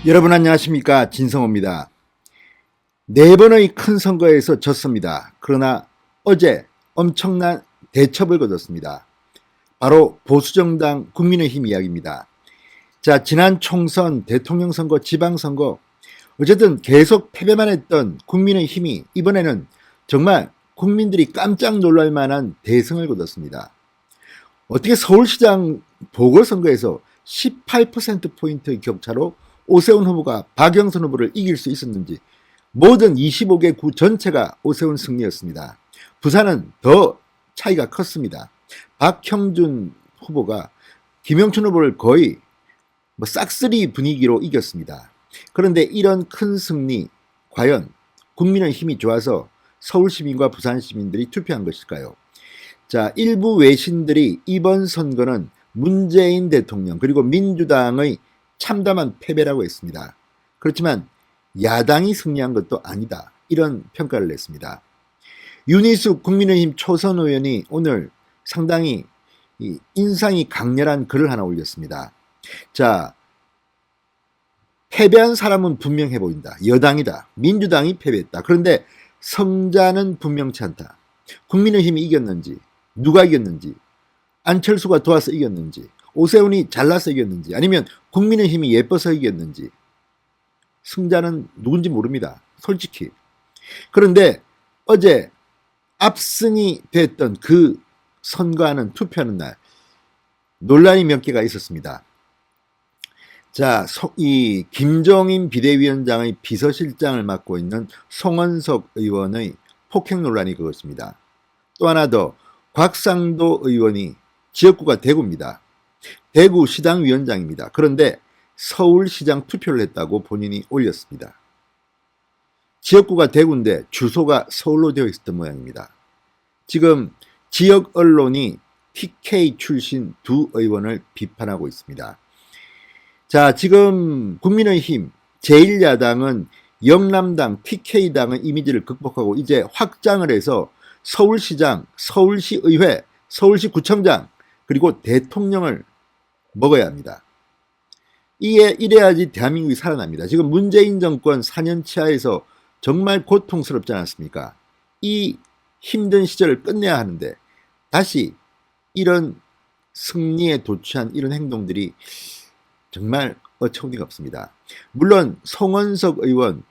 여러분 안녕하십니까, 진성호입니다. 네 번의 큰 선거에서 졌습니다. 그러나 어제 엄청난 대첩을 거뒀습니다. 바로 보수정당 국민의힘 이야기입니다. 자, 지난 총선, 대통령 선거, 지방선거 어쨌든 계속 패배만 했던 국민의힘이 이번에는 정말 국민들이 깜짝 놀랄 만한 대승을 거뒀습니다. 어떻게 서울시장 보궐선거에서 18%포인트의 격차로 오세훈 후보가 박영선 후보를 이길 수 있었는지, 모든 25개 구 전체가 오세훈 승리였습니다. 부산은 더 차이가 컸습니다. 박형준 후보가 김영춘 후보를 거의 싹쓸이 분위기로 이겼습니다. 그런데 이런 큰 승리, 과연 국민의힘이 좋아서 서울 시민과 부산 시민들이 투표한 것일까요? 자, 일부 외신들이 이번 선거는 문재인 대통령 그리고 민주당의 참담한 패배라고 했습니다. 그렇지만 야당이 승리한 것도 아니다, 이런 평가를 냈습니다. 윤희숙 국민의힘 초선 의원이 오늘 상당히 인상이 강렬한 글을 하나 올렸습니다. 자, 패배한 사람은 분명해 보인다. 여당이다. 민주당이 패배했다. 그런데 성자는 분명치 않다. 국민의힘이 이겼는지, 누가 이겼는지, 안철수가 도와서 이겼는지, 오세훈이 잘나서 이겼는지, 아니면 국민의힘이 예뻐서 이겼는지, 승자는 누군지 모릅니다, 솔직히. 그런데 어제 압승이 됐던 그 선거하는, 투표하는 날 논란이 몇 개가 있었습니다. 자, 이 김종인 비대위원장의 비서실장을 맡고 있는 송원석 의원의 폭행 논란이 그것입니다. 또 하나 더, 곽상도 의원이 지역구가 대구입니다. 대구시당 위원장입니다. 그런데 서울시장 투표를 했다고 본인이 올렸습니다. 지역구가 대구인데 주소가 서울로 되어 있었던 모양입니다. 지금 지역 언론이 TK 출신 두 의원을 비판하고 있습니다. 자, 지금 국민의힘 제1야당은 영남당 TK당의 이미지를 극복하고 이제 확장을 해서 서울시장, 서울시의회, 서울시구청장 그리고 대통령을 먹어야 합니다. 이래야지 대한민국이 살아납니다. 지금 문재인 정권 4년 치하에서 정말 고통스럽지 않았습니까? 이 힘든 시절을 끝내야 하는데 다시 이런 승리에 도취한 이런 행동들이 정말 어처구니가 없습니다. 물론 송원석 의원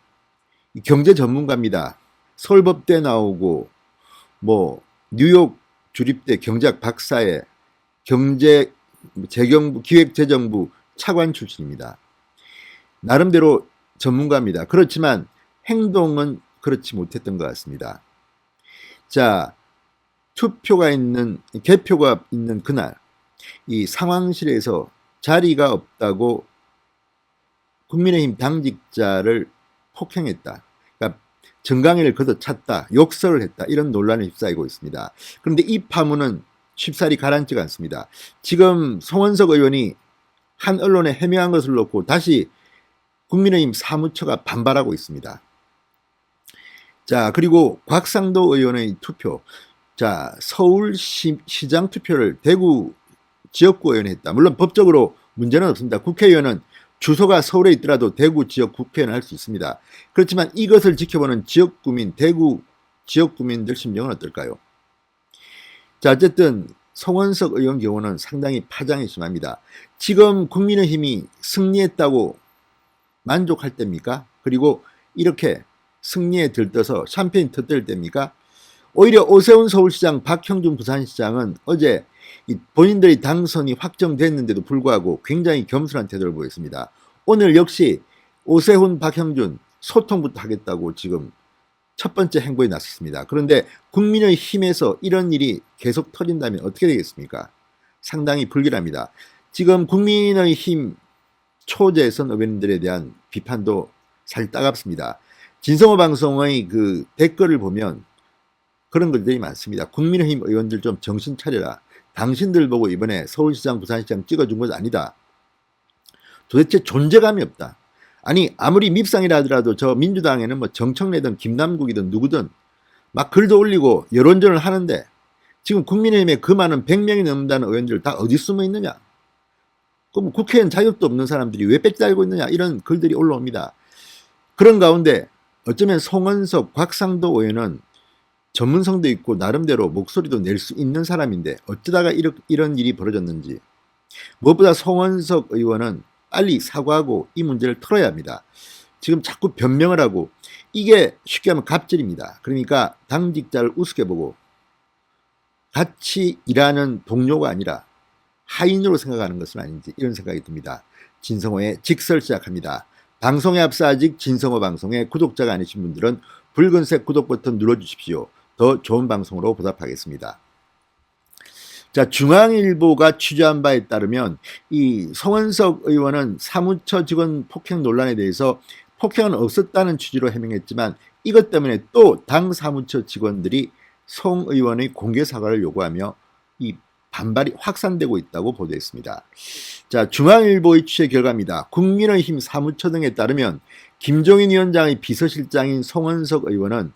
경제 전문가입니다. 서울법대 나오고 뉴욕 주립대 경제학 박사에 재경부 기획재정부 차관 출신입니다. 나름대로 전문가입니다. 그렇지만 행동은 그렇지 못했던 것 같습니다. 자, 개표가 있는 그날 이 상황실에서 자리가 없다고 국민의힘 당직자를 폭행했다, 그러니까 정강이를 걷어찼다, 욕설을 했다, 이런 논란에 휩싸이고 있습니다. 그런데 이 파문은 쉽사리 가라앉지가 않습니다. 지금 송원석 의원이 한 언론에 해명한 것을 놓고 다시 국민의힘 사무처가 반발하고 있습니다. 자, 그리고 곽상도 의원의 투표, 자, 서울시장 투표를 대구 지역구 의원이 했다. 물론 법적으로 문제는 없습니다. 국회의원은 주소가 서울에 있더라도 대구 지역 국회의원을 할 수 있습니다. 그렇지만 이것을 지켜보는 지역구민, 대구 지역구민들 심정은 어떨까요? 자, 어쨌든 송원석 의원 경우는 상당히 파장이 심합니다. 지금 국민의힘이 승리했다고 만족할 때입니까? 그리고 이렇게 승리에 들떠서 샴페인 터뜨릴 때입니까? 오히려 오세훈 서울시장, 박형준 부산시장은 어제 본인들이 당선이 확정됐는데도 불구하고 굉장히 겸손한 태도를 보였습니다. 오늘 역시 오세훈, 박형준 소통부터 하겠다고 지금 첫 번째 행보에 나섰습니다. 그런데 국민의힘에서 이런 일이 계속 터진다면 어떻게 되겠습니까? 상당히 불길합니다. 지금 국민의힘 초재선 의원들에 대한 비판도 사실 따갑습니다. 진성호 방송의 그 댓글을 보면 그런 글들이 많습니다. 국민의힘 의원들 좀 정신 차려라. 당신들 보고 이번에 서울시장, 부산시장 찍어준 것 아니다. 도대체 존재감이 없다. 아니, 아무리 밉상이라 하더라도 저 민주당에는 정청래든 김남국이든 누구든 막 글도 올리고 여론전을 하는데 지금 국민의힘에 그 많은 100명이 넘는다는 의원들 다 어디 숨어 있느냐? 그럼 국회의원 자격도 없는 사람들이 왜 배지 달고 있느냐 이런 글들이 올라옵니다. 그런 가운데 어쩌면 송원석, 곽상도 의원은 전문성도 있고 나름대로 목소리도 낼 수 있는 사람인데 어쩌다가 이런 일이 벌어졌는지, 무엇보다 송원석 의원은 빨리 사과하고 이 문제를 털어야 합니다. 지금 자꾸 변명을 하고, 이게 쉽게 하면 갑질입니다. 그러니까 당직자를 우습게 보고 같이 일하는 동료가 아니라 하인으로 생각하는 것은 아닌지 이런 생각이 듭니다. 진성호의 직설 시작합니다. 방송에 앞서 아직 진성호 방송에 구독자가 아니신 분들은 붉은색 구독 버튼 눌러주십시오. 더 좋은 방송으로 보답하겠습니다. 자, 중앙일보가 취재한 바에 따르면 이 송원석 의원은 사무처 직원 폭행 논란에 대해서 폭행은 없었다는 취지로 해명했지만 이것 때문에 또 당 사무처 직원들이 송 의원의 공개 사과를 요구하며 이 반발이 확산되고 있다고 보도했습니다. 자, 중앙일보의 취재 결과입니다. 국민의힘 사무처 등에 따르면 김종인 위원장의 비서실장인 송원석 의원은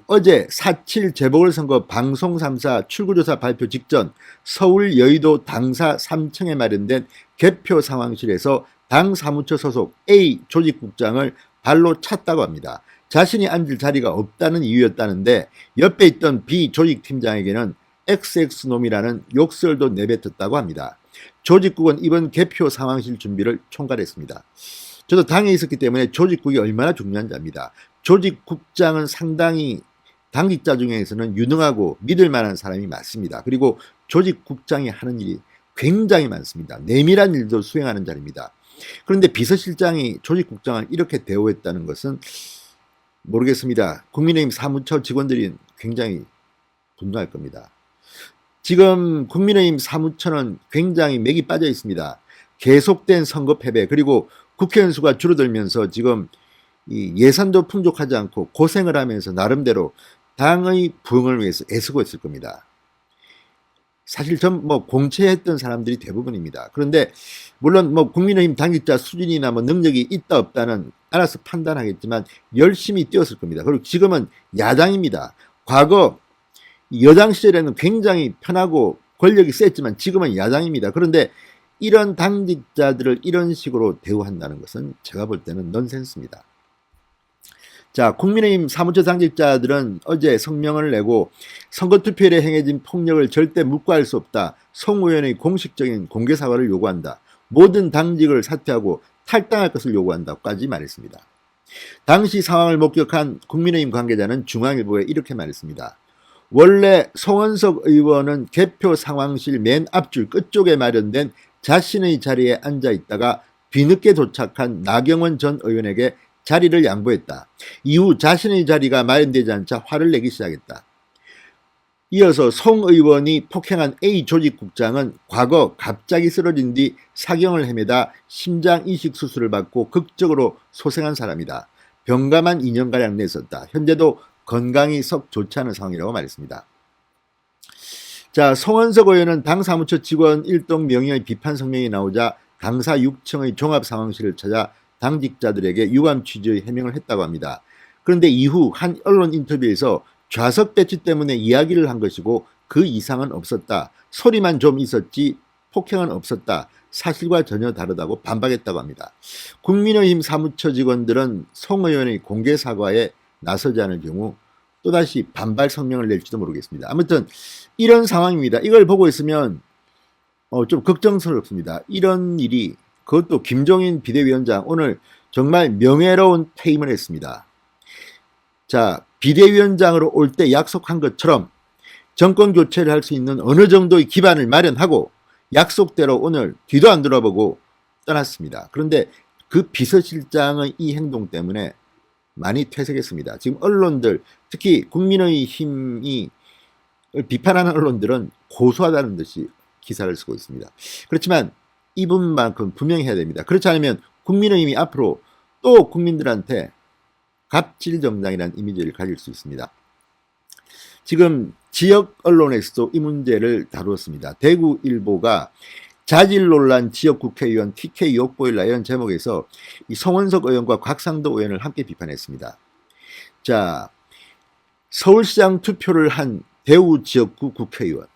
어제 4.7 재보궐선거 방송 3사 출구조사 발표 직전 서울 여의도 당사 3층에 마련된 개표 상황실에서 당 사무처 소속 A 조직국장을 발로 찼다고 합니다. 자신이 앉을 자리가 없다는 이유였다는데 옆에 있던 B 조직팀장에게는 XX놈이라는 욕설도 내뱉었다고 합니다. 조직국은 이번 개표 상황실 준비를 총괄했습니다. 저도 당에 있었기 때문에 조직국이 얼마나 중요한지 압니다. 조직국장은 상당히 당직자 중에서는 유능하고 믿을 만한 사람이 많습니다. 그리고 조직국장이 하는 일이 굉장히 많습니다. 내밀한 일도 수행하는 자리입니다. 그런데 비서실장이 조직국장을 이렇게 대우했다는 것은 모르겠습니다. 국민의힘 사무처 직원들이 굉장히 분노할 겁니다. 지금 국민의힘 사무처는 굉장히 맥이 빠져 있습니다. 계속된 선거 패배, 그리고 국회의원 수가 줄어들면서 지금 이 예산도 풍족하지 않고 고생을 하면서 나름대로 당의 부흥을 위해서 애쓰고 있을 겁니다. 사실 전 공채했던 사람들이 대부분입니다. 그런데 물론 국민의힘 당직자 수준이나 능력이 있다 없다는 알아서 판단하겠지만 열심히 뛰었을 겁니다. 그리고 지금은 야당입니다. 과거 여당 시절에는 굉장히 편하고 권력이 셌지만 지금은 야당입니다. 그런데 이런 당직자들을 이런 식으로 대우한다는 것은 제가 볼 때는 넌센스입니다. 자, 국민의힘 사무처 당직자들은 어제 성명을 내고 선거투표일에 행해진 폭력을 절대 묵과할 수 없다. 송 의원의 공식적인 공개 사과를 요구한다. 모든 당직을 사퇴하고 탈당할 것을 요구한다까지 말했습니다. 당시 상황을 목격한 국민의힘 관계자는 중앙일보에 이렇게 말했습니다. 원래 송원석 의원은 개표 상황실 맨 앞줄 끝쪽에 마련된 자신의 자리에 앉아 있다가 뒤늦게 도착한 나경원 전 의원에게 자리를 양보했다. 이후 자신의 자리가 마련되지 않자 화를 내기 시작했다. 이어서 송 의원이 폭행한 A 조직국장은 과거 갑자기 쓰러진 뒤 사경을 헤매다 심장 이식 수술을 받고 극적으로 소생한 사람이다. 병가만 2년가량 냈었다. 현재도 건강이 썩 좋지 않은 상황이라고 말했습니다. 자, 송원석 의원은 당 사무처 직원 일동 명의의 비판 성명이 나오자 당사 6층의 종합상황실을 찾아 당직자들에게 유감 취지의 해명을 했다고 합니다. 그런데 이후 한 언론 인터뷰에서 좌석 배치 때문에 이야기를 한 것이고 그 이상은 없었다. 소리만 좀 있었지 폭행은 없었다. 사실과 전혀 다르다고 반박했다고 합니다. 국민의힘 사무처 직원들은 송 의원의 공개 사과에 나서지 않을 경우 또다시 반발 성명을 낼지도 모르겠습니다. 아무튼 이런 상황입니다. 이걸 보고 있으면 좀 걱정스럽습니다. 이런 일이, 그것도 김종인 비대위원장 오늘 정말 명예로운 퇴임을 했습니다. 자, 비대위원장으로 올 때 약속한 것처럼 정권 교체를 할 수 있는 어느 정도의 기반을 마련하고 약속대로 오늘 뒤도 안 돌아보고 떠났습니다. 그런데 그 비서실장의 이 행동 때문에 많이 퇴색했습니다. 지금 언론들, 특히 국민의힘이 비판하는 언론들은 고소하다는 듯이 기사를 쓰고 있습니다. 그렇지만 이분만큼 분명히 해야 됩니다. 그렇지 않으면 국민의힘이 앞으로 또 국민들한테 갑질 정당이라는 이미지를 가질 수 있습니다. 지금 지역 언론에서도 이 문제를 다루었습니다. 대구일보가 자질 논란 지역 국회의원 TK 욕보일라 이런 제목에서 이 송원석 의원과 곽상도 의원을 함께 비판했습니다. 자, 서울시장 투표를 한 대우 지역구 국회의원,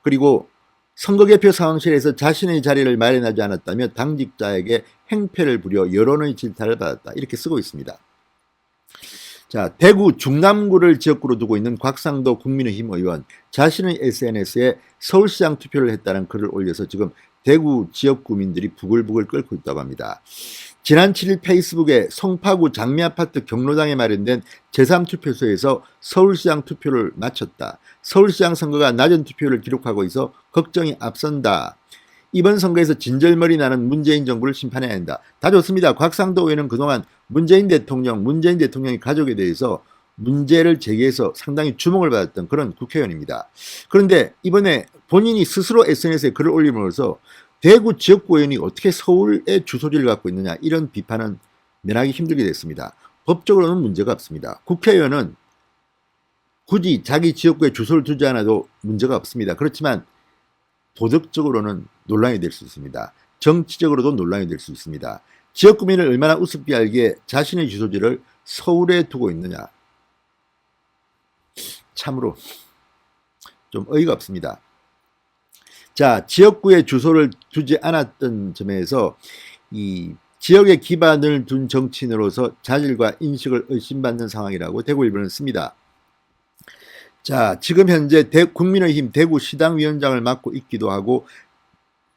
그리고 선거 개표 상황실에서 자신의 자리를 마련하지 않았다며 당직자에게 행패를 부려 여론의 질타를 받았다. 이렇게 쓰고 있습니다. 자, 대구 중남구를 지역구로 두고 있는 곽상도 국민의힘 의원 자신의 SNS에 서울시장 투표를 했다는 글을 올려서 지금 대구 지역구민들이 부글부글 끓고 있다고 합니다. 지난 7일 페이스북에 송파구 장미아파트 경로당에 마련된 제3투표소에서 서울시장 투표를 마쳤다. 서울시장 선거가 낮은 투표율을 기록하고 있어 걱정이 앞선다. 이번 선거에서 진절머리 나는 문재인 정부를 심판해야 한다. 다 좋습니다. 곽상도 의원은 그동안 문재인 대통령의 가족에 대해서 문제를 제기해서 상당히 주목을 받았던 그런 국회의원입니다. 그런데 이번에 본인이 스스로 SNS에 글을 올림으로써 대구 지역구 의원이 어떻게 서울의 주소지를 갖고 있느냐, 이런 비판은 면하기 힘들게 됐습니다. 법적으로는 문제가 없습니다. 국회의원은 굳이 자기 지역구에 주소를 두지 않아도 문제가 없습니다. 그렇지만 도덕적으로는 논란이 될 수 있습니다. 정치적으로도 논란이 될 수 있습니다. 지역구민을 얼마나 우습게 알기에 자신의 주소지를 서울에 두고 있느냐, 참으로 좀 어이가 없습니다. 자, 지역구에 주소를 두지 않았던 점에서 이 지역에 기반을 둔 정치인으로서 자질과 인식을 의심받는 상황이라고 대구일보는 씁니다. 자, 지금 현재 국민의힘 대구시당위원장을 맡고 있기도 하고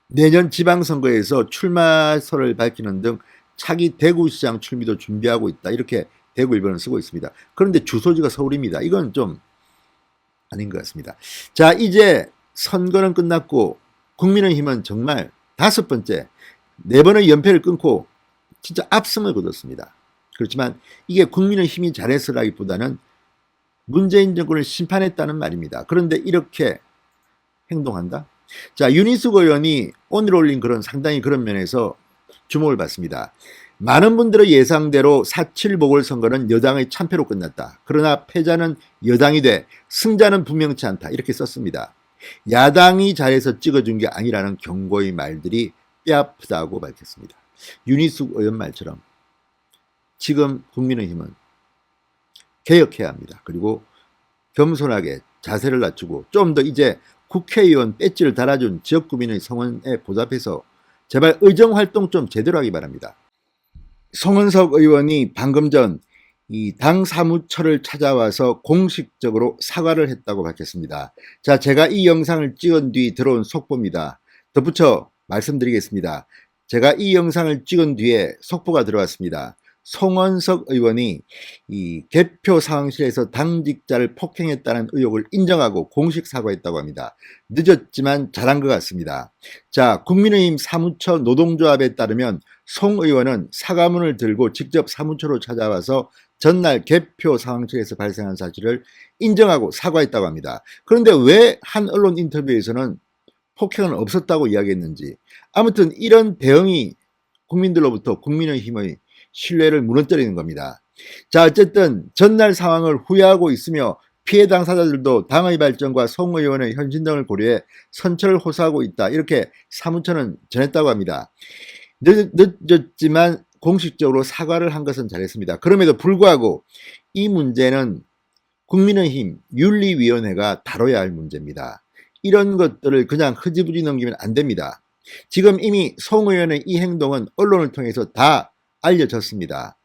내년 지방선거에서 출마설을 밝히는 등 차기 대구시장 출미도 준비하고 있다. 이렇게 대구일보는 쓰고 있습니다. 그런데 주소지가 서울입니다. 이건 좀 아닌 것 같습니다. 자, 이제 선거는 끝났고 국민의힘은 정말 5번째, 4번의 연패를 끊고 진짜 압승을 거뒀습니다. 그렇지만 이게 국민의힘이 잘했으라기보다는 문재인 정권을 심판했다는 말입니다. 그런데 이렇게 행동한다? 자, 윤희숙 의원이 오늘 올린 글은 상당히 그런 면에서 주목을 받습니다. 많은 분들의 예상대로 4.7 보궐선거는 여당의 참패로 끝났다. 그러나 패자는 여당이 돼 승자는 분명치 않다. 이렇게 썼습니다. 야당이 잘해서 찍어준 게 아니라는 경고의 말들이 뼈아프다고 밝혔습니다. 윤희숙 의원 말처럼 지금 국민의힘은 개혁해야 합니다. 그리고 겸손하게 자세를 낮추고 좀 더 이제 국회의원 배지를 달아준 지역구민의 성원에 보답해서 제발 의정활동 좀 제대로 하기 바랍니다. 송은석 의원이 방금 전 이 당 사무처를 찾아와서 공식적으로 사과를 했다고 밝혔습니다. 자, 제가 이 영상을 찍은 뒤 들어온 속보입니다. 덧붙여 말씀드리겠습니다. 제가 이 영상을 찍은 뒤에 속보가 들어왔습니다. 송원석 의원이 이 개표 상황실에서 당직자를 폭행했다는 의혹을 인정하고 공식 사과했다고 합니다. 늦었지만 잘한 것 같습니다. 자, 국민의힘 사무처 노동조합에 따르면 송 의원은 사과문을 들고 직접 사무처로 찾아와서 전날 개표 상황실에서 발생한 사실을 인정하고 사과했다고 합니다. 그런데 왜 한 언론 인터뷰에서는 폭행은 없었다고 이야기했는지, 아무튼 이런 대응이 국민들로부터 국민의힘의 신뢰를 무너뜨리는 겁니다. 자, 어쨌든 전날 상황을 후회하고 있으며 피해 당사자들도 당의 발전과 송 의원의 현신 등을 고려해 선처를 호소하고 있다. 이렇게 사무처는 전했다고 합니다. 늦었지만 공식적으로 사과를 한 것은 잘했습니다. 그럼에도 불구하고 이 문제는 국민의힘 윤리위원회가 다뤄야 할 문제입니다. 이런 것들을 그냥 흐지부지 넘기면 안 됩니다. 지금 이미 송 의원의 이 행동은 언론을 통해서 다 알려졌습니다.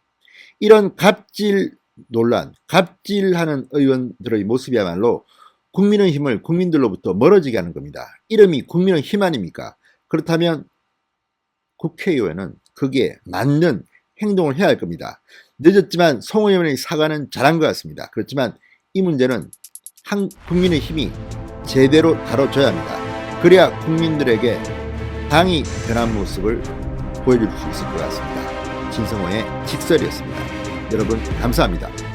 이런 갑질 논란, 갑질하는 의원들의 모습이야말로 국민의힘을 국민들로부터 멀어지게 하는 겁니다. 이름이 국민의힘 아닙니까? 그렇다면 국회의원은 거기에 맞는 행동을 해야 할 겁니다. 늦었지만 송 의원의 사과는 잘한 것 같습니다. 그렇지만 이 문제는 국민의힘이 제대로 다뤄줘야 합니다. 그래야 국민들에게 당이 변한 모습을 보여줄 수 있을 것 같습니다. 진성호의 직설이었습니다. 여러분 감사합니다.